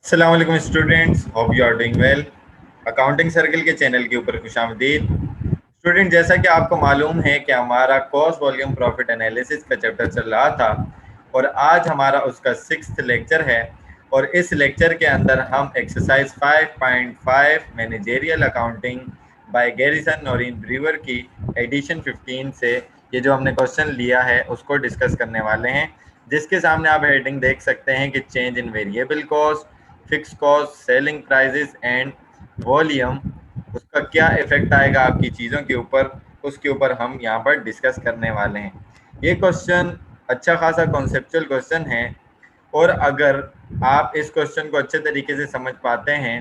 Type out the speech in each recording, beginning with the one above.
अस्सलाम वालेकुम students, hope you are doing well. Accounting Circle के चैनल के ऊपर खुशामदीद। स्टूडेंट, जैसा कि आपको मालूम है कि हमारा कॉस्ट वॉल्यूम प्रॉफिट एनालिसिस का चैप्टर चल रहा था और आज हमारा उसका 6th लेक्चर है। और इस लेक्चर के अंदर हम exercise 5.5 managerial accounting by Garrison Noreen Brewer की एडिशन 15 से ये जो हमने क्वेश्चन लिया है उसको डिस्कस करने वाले हैं, जिसके सामने आप हेडिंग देख सकते हैं कि change in variable cost, fix cost, selling prices and volume, उसका क्या इफेक्ट आएगा आपकी चीज़ों के ऊपर, उसके ऊपर हम यहाँ पर डिस्कस करने वाले हैं। ये क्वेश्चन अच्छा खासा कॉन्सेप्चुअल क्वेश्चन है और अगर आप इस क्वेश्चन को अच्छे तरीके से समझ पाते हैं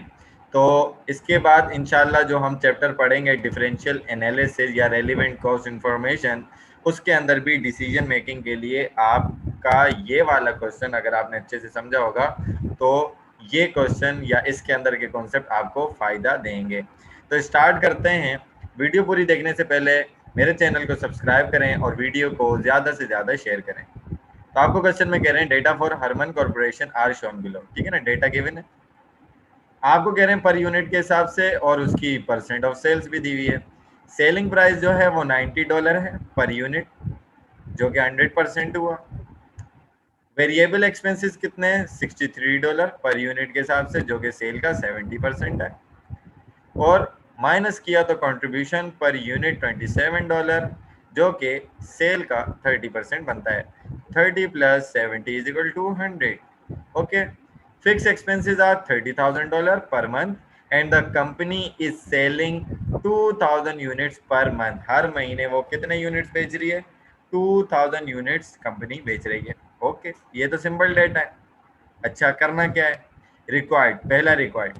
तो इसके बाद इंशाल्लाह जो हम चैप्टर पढ़ेंगे डिफरेंशियल एनालिसिस या रेलिवेंट कॉस्ट इंफॉर्मेशन, उसके अंदर भी डिसीजन मेकिंग के लिए आपका ये वाला क्वेश्चन अगर आपने अच्छे से समझा होगा तो ये क्वेश्चन या इसके अंदर के कॉन्सेप्ट आपको फ़ायदा देंगे। तो स्टार्ट करते हैं। वीडियो पूरी देखने से पहले मेरे चैनल को सब्सक्राइब करें और वीडियो को ज़्यादा से ज़्यादा शेयर करें। तो आपको क्वेश्चन में कह रहे हैं data for Harman Corporation are shown below, ठीक है ना। डेटा गिवन है, आपको कह रहे हैं पर यूनिट के हिसाब से और उसकी परसेंट ऑफ सेल्स भी दी हुई है। सेलिंग प्राइस जो है वो $90 है पर यूनिट, जो कि 100% हुआ। वेरिएबल एक्सपेंसेस कितने हैं? $63 पर यूनिट के हिसाब से, जो कि सेल का 70% है। और माइनस किया तो कंट्रीब्यूशन पर यूनिट $27, जो कि सेल का 30% बनता है। 30 + 70 = 200। Okay, fix expenses are $30,000 per month and the company is selling 2000 units per month. हर महीने वो कितने यूनिट्स बेच रही है? 2000 यूनिट्स कंपनी बेच रही है। ओके, ये तो सिंपल डेटा है। अच्छा, करना क्या है? रिक्वायर्ड, पहला required,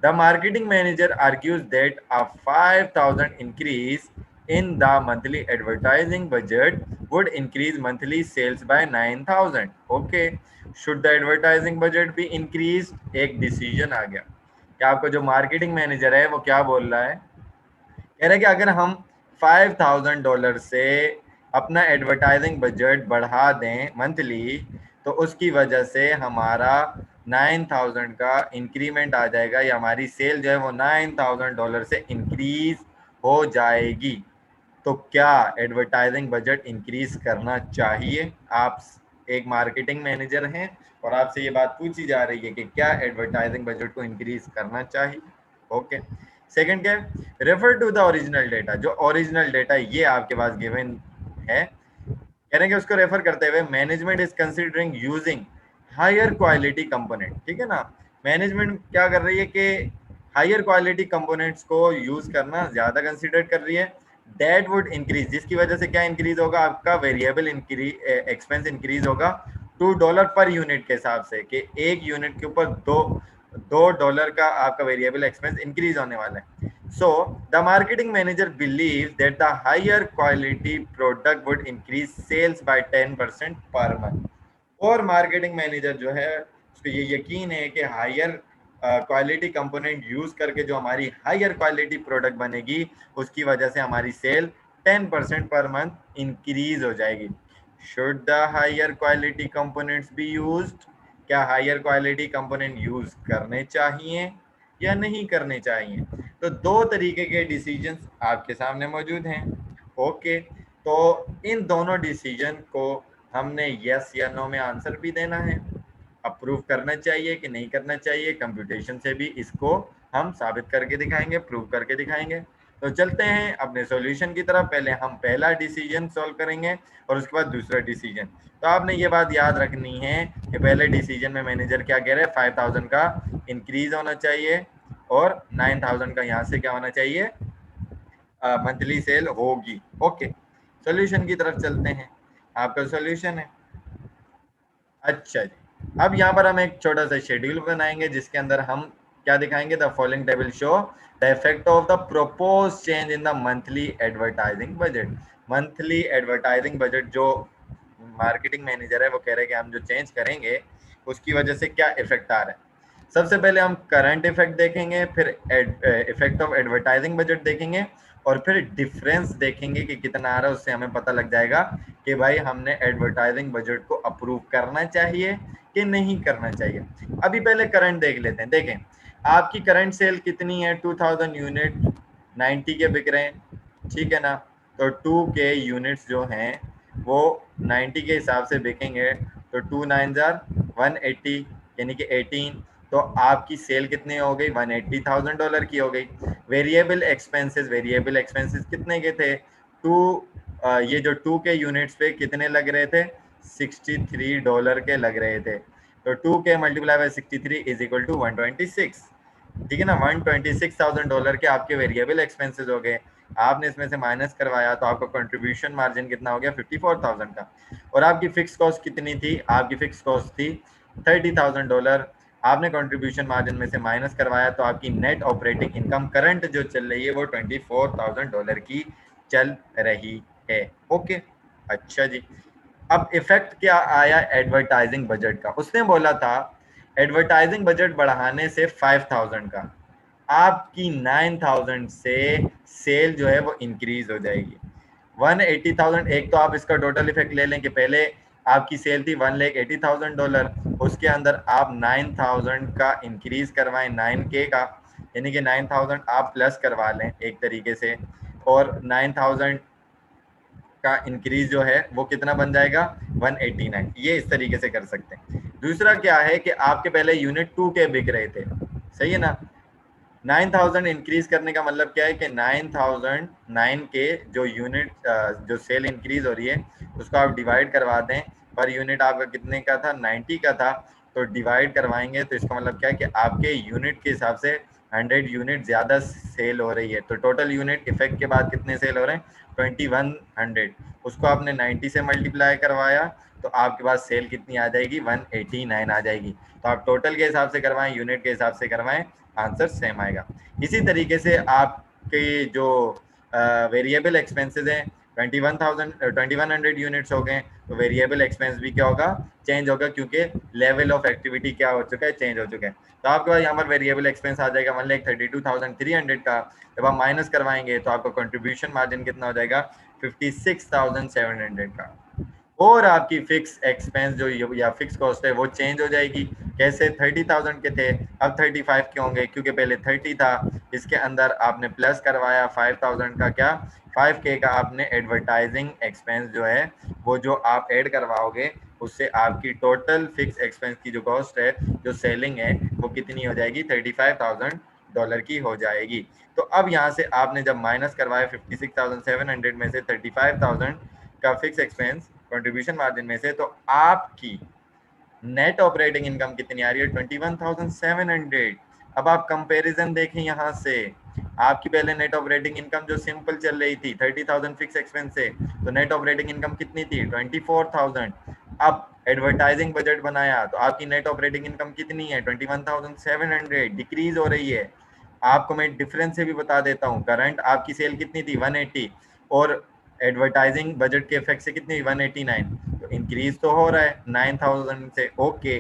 the marketing manager argues that a 5000 increase in the monthly advertising budget would increase monthly sales by 9000. Okay, should the advertising budget be increased? एक डिसीजन आ गया कि आपका जो मार्केटिंग मैनेजर है वो क्या बोल रहा है, कह रहा है कि अगर हम $5000 से अपना एडवर्टाइजिंग बजट बढ़ा दें मंथली तो उसकी वजह से हमारा 9000 का इंक्रीमेंट आ जाएगा या हमारी सेल जो है वो $9000 से इंक्रीज हो जाएगी। तो क्या एडवर्टाइजिंग बजट इंक्रीज करना चाहिए? आप एक मार्केटिंग मैनेजर हैं और आपसे ये बात पूछी जा रही है कि क्या एडवर्टाइजिंग बजट को इंक्रीज करना चाहिए। ओके, सेकंड क्या है? Refer to the original data. जो ओरिजिनल डेटा ये आपके पास गिवन है, कह रहे हैं कि उसको रेफर करते हुए management is considering using higher quality component. ठीक है ना, मैनेजमेंट क्या कर रही है कि हायर क्वालिटी कंपोनेंट्स को यूज करना ज्यादा कंसिडर कर रही है। दैट वुड इंक्रीज, जिसकी वजह से क्या इंक्रीज होगा? आपका वेरिएबल एक्सपेंस इंक्रीज होगा $2 पर यूनिट के हिसाब से, कि एक यूनिट के ऊपर $2 का आपका वेरिएबल एक्सपेंस इंक्रीज होने वाला है। So the marketing manager believes that the higher quality product would increase sales by 10% per month. और मार्केटिंग मैनेजर जो है उसको ये यकीन है कि हायर क्वालिटी कंपोनेंट यूज करके जो हमारी हायर क्वालिटी प्रोडक्ट बनेगी उसकी वजह से हमारी सेल 10% पर मंथ इंक्रीज हो जाएगी। Should the higher quality components be used? क्या हायर क्वालिटी कंपोनेंट यूज करने चाहिए या नहीं करने चाहिए? तो दो तरीके के डिसीजंस आपके सामने मौजूद हैं। ओके, तो इन दोनों डिसीजन को हमने यस या नो में आंसर भी देना है। अप्रूव करना चाहिए कि नहीं करना चाहिए, कंप्यूटेशन से भी इसको हम साबित करके दिखाएंगे, प्रूव करके दिखाएंगे। तो चलते हैं अपने सॉल्यूशन की तरफ। पहले हम पहला डिसीजन सॉल्व करेंगे और उसके बाद दूसरा डिसीजन। तो आपने ये बात याद रखनी है कि पहले डिसीजन में मैनेजर क्या कह रहे हैं, 5000 का इंक्रीज होना चाहिए और 9000 का यहाँ से क्या होना चाहिए, मंथली सेल होगी। ओके, सॉल्यूशन की तरफ चलते हैं। आपका सॉल्यूशन है, अच्छा जी। अब यहाँ पर हम एक छोटा सा शेड्यूल बनाएंगे जिसके अंदर हम क्या दिखाएंगे, the following table show the effect of the propose change in the monthly advertising budget. Monthly advertising budget जो मार्केटिंग मैनेजर है वो कह रहे हैं कि हम जो चेंज करेंगे उसकी वजह से क्या इफेक्ट आ रहा है। सबसे पहले हम करंट इफेक्ट देखेंगे, फिर इफेक्ट ऑफ एडवर्टाइजिंग बजट देखेंगे और फिर डिफरेंस देखेंगे कि कितना आ रहा है। उससे हमें पता लग जाएगा कि भाई हमने एडवर्टाइजिंग बजट को अप्रूव करना चाहिए कि नहीं करना चाहिए। अभी पहले करंट देख लेते हैं। देखें आपकी करंट सेल कितनी है, 2000 यूनिट 90 के बिक रहे हैं, ठीक है ना। तो 2 के यूनिट्स जो हैं वो 90 के हिसाब से बिकेंगे, तो 2 9 जार 180 यानी कि 18, तो आपकी सेल कितनी हो गई, $180,000 की हो गई। वेरिएबल एक्सपेंसेस कितने के थे, टू ये जो 2 के यूनिट्स पे कितने लग रहे थे, $63 के लग रहे थे। तो 2 के multiply by 63 is equal to 126, ठीक है ना। $126,000 के आपके वेरिएबल एक्सपेंसेस हो गए। आपने इसमें से माइनस करवाया तो आपका कंट्रीब्यूशन मार्जिन कितना हो गया, 54,000 का। और आपकी फिक्स कॉस्ट कितनी थी, आपकी फिक्स कॉस्ट थी $30,000। आपने कंट्रीब्यूशन मार्जिन में से माइनस करवाया तो आपकी नेट ऑपरेटिंग इनकम करंट जो चल रही है वो $24,000 की चल रही है। ओके, अच्छा जी। अब इफेक्ट क्या आया एडवर्टाइजिंग बजट का, उसने बोला था एडवर्टाइजिंग बजट बढ़ाने से 5,000 का आपकी 9,000 से सेल जो है वो इंक्रीज हो जाएगी। 180,000, एक तो आप इसका टोटल इफेक्ट ले लें कि पहले आपकी सेल थी $1,80,000, उसके अंदर आप 9,000 का इंक्रीज करवाएं, 9K का, यानी कि 9,000 आप प्लस करवा लें एक तरीके से, और 9,000 का इंक्रीज जो है वो कितना बन जाएगा, 189। ये इस तरीके से कर सकते हैं। दूसरा क्या है कि आपके पहले यूनिट 2 के बिक रहे थे, सही है ना। 9,000 इंक्रीज करने का मतलब क्या है कि 9,009 के जो यूनिट जो सेल इंक्रीज हो रही है उसको आप डिवाइड करवा दें। पर यूनिट आपका कितने का था, 90 का था, तो डिवाइड करवाएंगे तो इसका मतलब क्या है कि आपके यूनिट के हिसाब से 100 यूनिट ज़्यादा सेल हो रही है। तो टोटल यूनिट इफेक्ट के बाद कितने सेल हो रहे हैं, 2100। उसको आपने 90 से मल्टीप्लाई करवाया तो आपके पास सेल कितनी आ जाएगी, 189 आ जाएगी। तो आप टोटल के हिसाब से करवाएं, यूनिट के हिसाब से करवाएं, आंसर सेम आएगा। इसी तरीके से आपके जो वेरिएबल एक्सपेंसेस हैं 2100 यूनिट्स हो गए, तो वेरिएबल एक्सपेंस भी क्या होगा, चेंज होगा, क्योंकि लेवल ऑफ एक्टिविटी क्या हो चुका है, चेंज हो चुका है। तो आपके पास यहाँ पर वेरिएबल एक्सपेंस आ जाएगा 1,32,300 का। जब आप माइनस करवाएंगे तो आपका कंट्रीब्यूशन मार्जिन कितना हो जाएगा, 56,700 का। और आपकी फिक्स एक्सपेंस जो या फिक्स कॉस्ट है वो चेंज हो जाएगी। कैसे, 30,000 के थे अब 35 के होंगे, क्योंकि पहले 30 था, इसके अंदर आपने प्लस करवाया 5,000 का, क्या 5K का आपने एडवर्टाइजिंग एक्सपेंस जो है वो जो आप ऐड करवाओगे उससे आपकी टोटल फिक्स एक्सपेंस की जो कॉस्ट है, जो सेलिंग है, वो कितनी हो जाएगी, $35,000 की हो जाएगी। तो अब यहाँ से आपने जब माइनस करवाया 56,700 में से 35,000 का फिक्स एक्सपेंस कंट्रीब्यूशन मार्जिन में से, तो आपकी नेट ऑपरेटिंग इनकम कितनी आ रही है, 21,700। अब आप कंपैरिजन देखें यहाँ से, आपकी पहले नेट ऑपरेटिंग इनकम जो सिंपल चल रही थी 30,000 फिक्स एक्सपेंस से, तो नेट ऑपरेटिंग इनकम कितनी थी, 24,000। अब एडवर्टाइजिंग बजट बनाया तो आपकी नेट ऑपरेटिंग इनकम कितनी है, 21,700, डिक्रीज हो रही है। आपको मैं डिफरेंस से भी बता देता हूँ, करंट आपकी सेल कितनी थी, 180, और एडवर्टाइजिंग बजट के इफेक्ट से कितनी, 189, तो इंक्रीज तो हो रहा है 9,000 से। ओके,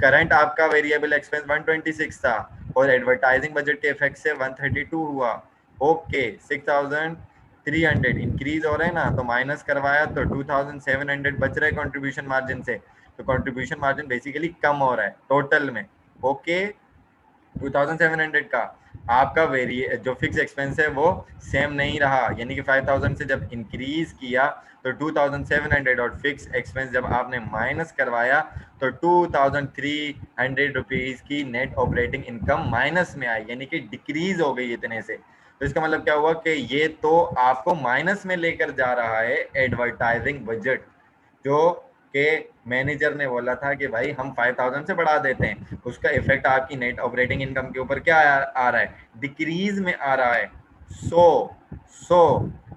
करंट आपका वेरिएबल एक्सपेंस 126 था और एडवर्टाइजिंग बजट के इफेक्ट से 132 हुआ। ओके, 6,300 इंक्रीज हो रहे हैं ना, तो माइनस करवाया तो 2,700 बच रहे कंट्रीब्यूशन मार्जिन से। तो कंट्रीब्यूशन मार्जिन बेसिकली कम हो रहा है टोटल में। ओके, 2,700 का आपका जो फिक्स एक्सपेंस है वो सेम नहीं रहा, यानी कि 5,000 से जब इंक्रीज किया तो 2,700, और फिक्स एक्सपेंस जब आपने माइनस करवाया तो 2,300 रुपीज की नेट ऑपरेटिंग इनकम माइनस में आई, यानी कि डिक्रीज हो गई इतने से। तो इसका मतलब क्या हुआ कि ये तो आपको माइनस में लेकर जा रहा है एडवर्टाइजिंग बजट, जो के मैनेजर ने बोला था कि भाई हम 5,000 से बढ़ा देते हैं, उसका इफेक्ट आपकी नेट ऑपरेटिंग इनकम के ऊपर क्या आ रहा है, डिक्रीज में आ रहा है। So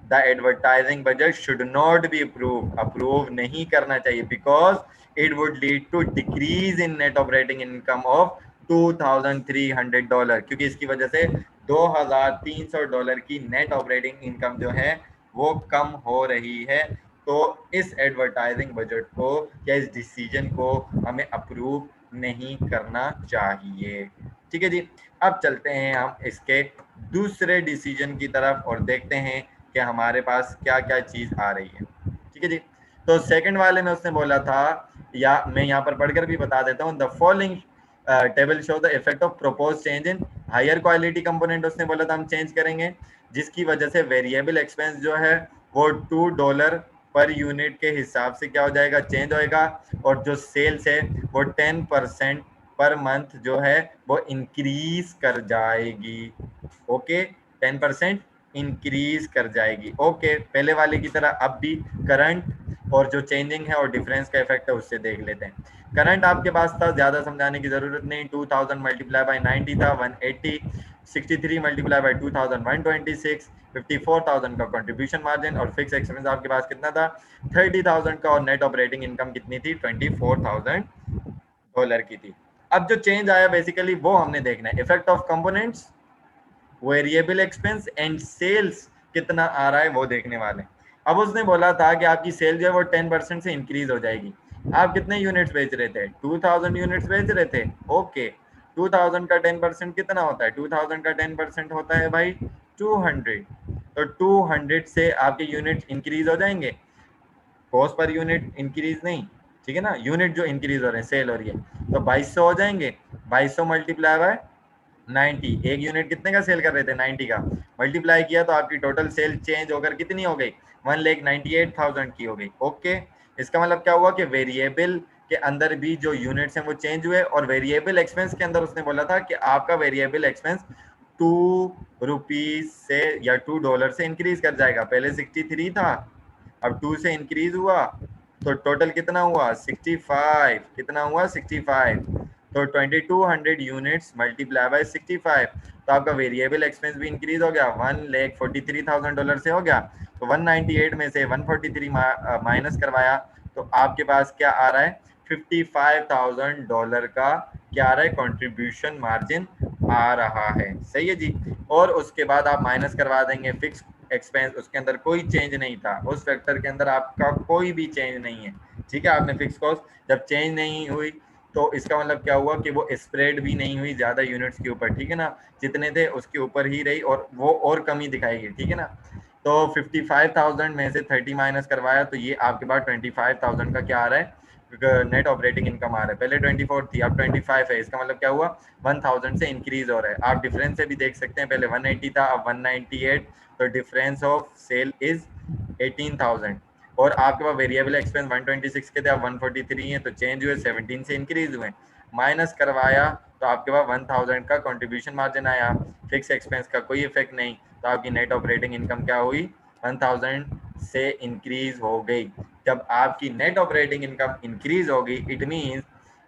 the advertising budget should not be approve नहीं करना चाहिए, because it would lead to decrease in net operating income of $2,300, क्योंकि इसकी वजह से $2,300 की नेट ऑपरेटिंग इनकम जो है वो कम हो रही है। तो इस एडवर्टाइजिंग बजट को या इस डिसीजन को हमें अप्रूव नहीं करना चाहिए। ठीक है जी, अब चलते हैं हम इसके दूसरे डिसीजन की तरफ और देखते हैं कि हमारे पास क्या क्या चीज आ रही है। ठीक है जी, तो सेकंड वाले में उसने बोला था या मैं यहाँ पर पढ़कर भी बता देता हूँ, the following table show the effect of propose change in higher quality component, उसने बोला था हम चेंज करेंगे, जिसकी वजह से वेरिएबल एक्सपेंस जो है वो $2 पर यूनिट के हिसाब से क्या हो जाएगा, चेंज होएगा, और जो सेल्स है वो 10% पर मंथ जो है वो इंक्रीज कर जाएगी। ओके, 10% इंक्रीज कर जाएगी। ओके, पहले वाले की तरह अब भी करंट और जो चेंजिंग है और डिफरेंस का इफेक्ट है उससे देख लेते हैं। करंट आपके पास था, ज्यादा समझाने की जरूरत नहीं, 2000 मल्टीप्लाई बाय 90 था 180, 63 मल्टीप्लाई बाय 2000 126, 54,000 का कंट्रीब्यूशन मार्जिन, और फिक्स एक्सपेंस आपके पास कितना था 30,000 का, और नेट ऑपरेटिंग इनकम कितनी थी $24,000 की थी। अब जो चेंज आया बेसिकली वो हमने देखना है, effect of components, variable expense and sales कितना आ रहा है वो देखने वाले। अब उसने बोला था कि आपकी सेल जो है वो 10% से इंक्रीज हो जाएगी। आप कितने यूनिट्स बेच रहे थे, 2000 यूनिट्स बेच रहे थे। ओके, 2000 का 10% कितना होता है, 2000 का 10% होता है भाई 200, तो 200 से आपके यूनिट इंक्रीज हो जाएंगे, कॉस्ट पर यूनिट इंक्रीज नहीं, ठीक है ना, यूनिट जो इंक्रीज हो रहे हैं सेल हो रही है, तो 2200 हो जाएंगे, 2200 मल्टीप्लाई बाय 90, एक यूनिट कितने का सेल कर रहे थे 90 का, मल्टीप्लाई किया तो आपकी टोटल सेल चेंज होकर कितनी हो गई 1,98,000 की हो गई। ओके, इसका मतलब क्या हुआ कि वेरिएबल के अंदर भी जो यूनिट्स हैं वो चेंज हुए, और वेरिएबल एक्सपेंस के अंदर उसने बोला था कि आपका वेरिएबल एक्सपेंस ₹2 से या $2 से इंक्रीज कर जाएगा। पहले 63 था, अब 2 से इंक्रीज हुआ तो टोटल कितना हुआ 65, कितना हुआ 65, तो 2200 यूनिट्स मल्टीप्लाई बाय 65, तो आपका वेरिएबल एक्सपेंस भी इंक्रीज हो गया, $1,43,000 से हो गया, तो 198 में से 143 माइनस करवाया तो आपके पास क्या आ रहा है $55,000 का क्या आ रहा है कंट्रीब्यूशन मार्जिन आ रहा है। सही है जी। और उसके बाद आप माइनस करवा देंगे फिक्स एक्सपेंस, उसके अंदर कोई चेंज नहीं था, उस फैक्टर के अंदर आपका कोई भी चेंज नहीं है, ठीक है। आपने फिक्स कॉस्ट जब चेंज नहीं हुई तो इसका मतलब क्या हुआ कि वो स्प्रेड भी नहीं हुई ज्यादा यूनिट्स के ऊपर, ठीक है ना, जितने थे उसके ऊपर ही रही और वो और कमी दिखाएगी, ठीक है ना। तो 55,000 में से 30 माइनस करवाया तो ये आपके पास 25,000 का क्या आ रहा है नेट ऑपरेटिंग इनकम आ रहा है। पहले 24 थी, अब 25 है, इसका मतलब क्या हुआ 1000 से इंक्रीज हो रहा है। आप डिफरेंस से भी देख सकते हैं, पहले 180 था अब 198, तो डिफरेंस ऑफ सेल इज 18,000, और आपके पास वेरिएबल एक्सपेंस 126 के थे, अब 143 है, तो चेंज हुए 17 से इंक्रीज हुए, माइनस करवाया तो आपके पास 1000 का कंट्रीब्यूशन मार्जिन आया, फिक्स एक्सपेंस का कोई इफेक्ट नहीं, तो आपकी नेट ऑपरेटिंग इनकम क्या हुई 1000 से इंक्रीज हो गई। जब आपकी नेट ऑपरेटिंग इनकम इंक्रीज होगी it means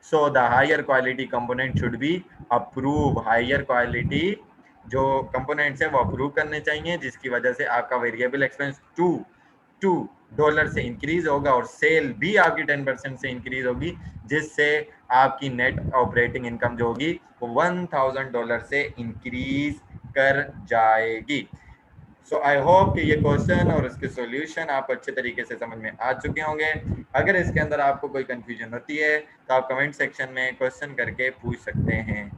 so the higher quality component should be approve, higher quality जो कंपोनेंट्स हैं वो अप्रूव करने चाहिए, जिसकी वजह से आपका वेरिएबल एक्सपेंस $2 से इंक्रीज होगा और सेल भी आपकी 10% से इंक्रीज होगी, जिससे आपकी नेट ऑपरेटिंग इनकम जो होगी वो $1,000 से इंक्रीज कर जाएगी। सो आई होप कि ये क्वेश्चन और इसके सॉल्यूशन आप अच्छे तरीके से समझ में आ चुके होंगे। अगर इसके अंदर आपको कोई कंफ्यूजन होती है तो आप कमेंट सेक्शन में क्वेश्चन करके पूछ सकते हैं।